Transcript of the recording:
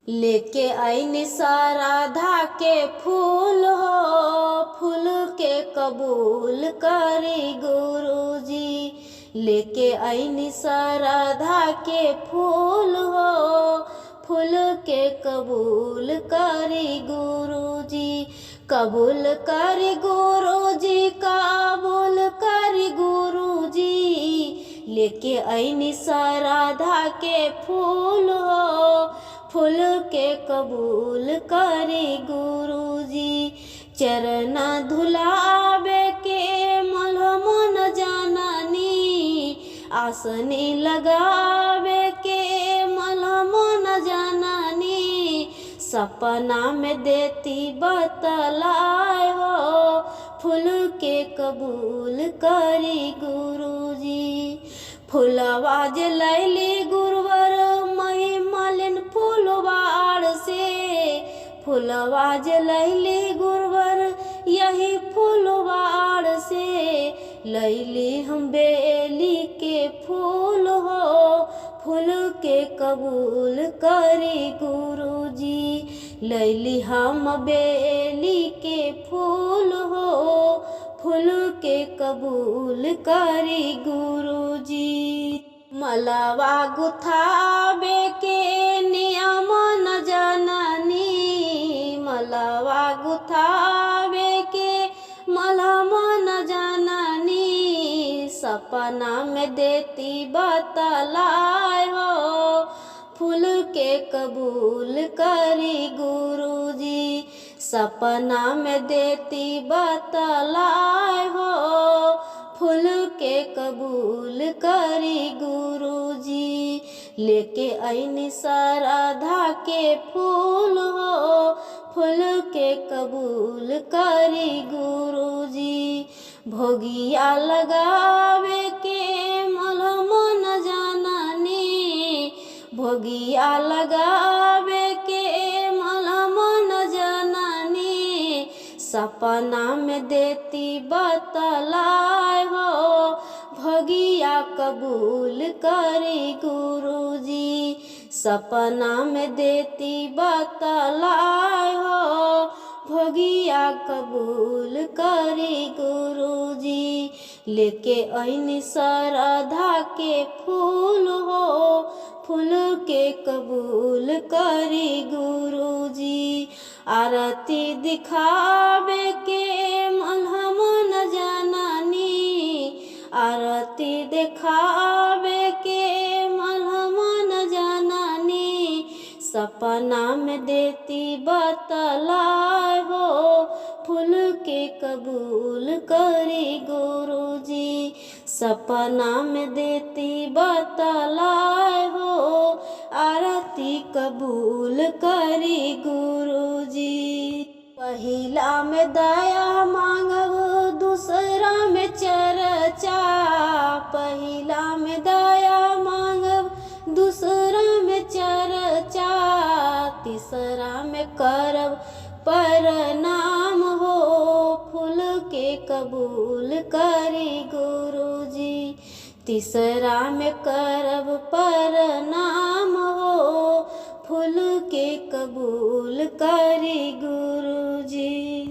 लेके आईनी राधा के फूल हो, फूल के कबूल करी गुरुजी। लेके आईनी राधा के फूल हो, फूल के कबूल करी गुरुजी। कबूल करी गुरुजी, कबूल करी गुरुजी। लेके आईनी राधा के फूल हो, फूल के कबूल करी गुरुजी। चरण धुलावे के मलहम न जाननी, आसनी लगावे के मलहम न जाननी। सपना में देती बतलाए हो, फूल के कबूल करी गुरुजी। फूलवा जे लैली गुरुवर मही मालिन फूलवाड़ से, फूलवा जे लैली गुरुवर यही फूलवाड़ से। लैली हम बेली के फूल हो, फूल के कबूल करी गुरुजी। लैली हम बेली के फूल हो, फूल के कबूल करी गुरुजी। मलवा गुथावे के नियम न जाननी, मलवा गुथावे के मलहम न जाननी। सपना में देती बतलाए हो, फूल के कबूल करी गुरुजी। सपना में देती बतलाए हो, फूल के कबूल करी गुरुजी। लेके आईनी राधा के फूल हो, फूल के कबूल करी गुरुजी। भोगिया लगावे के मलहम न जाननी, भोगिया लगावे के मलहम न जाननी। सपना में देती बतलाए हो, भोगिया कबूल करी गुरुजी। सपना में देती बतलाए हो, भोगिया कबूल करी गुरुजी। लेके आईनी राधा के फूल हो, फूल के कबूल करी गुरुजी। आरती दिखावे के मलहम न जाननी, आरती दिखावे के मलहम न जाननी। सपना में देती बतलाए हो, फूल के कबूल करी गुरुजी। सपना में देती बतलाए हो, आरती कबूल करी गुरुजी। पहिला में दया मांगब, दूसरा में चर्चा। पहिला में दया मांगब, दूसरा में चर्चा। तीसरा में करब प्रणाम हो, फूल के कबूल करी गुरुजी। तीसरा में करब प्रणाम हो, फूल के कबूल करी गुरुजी।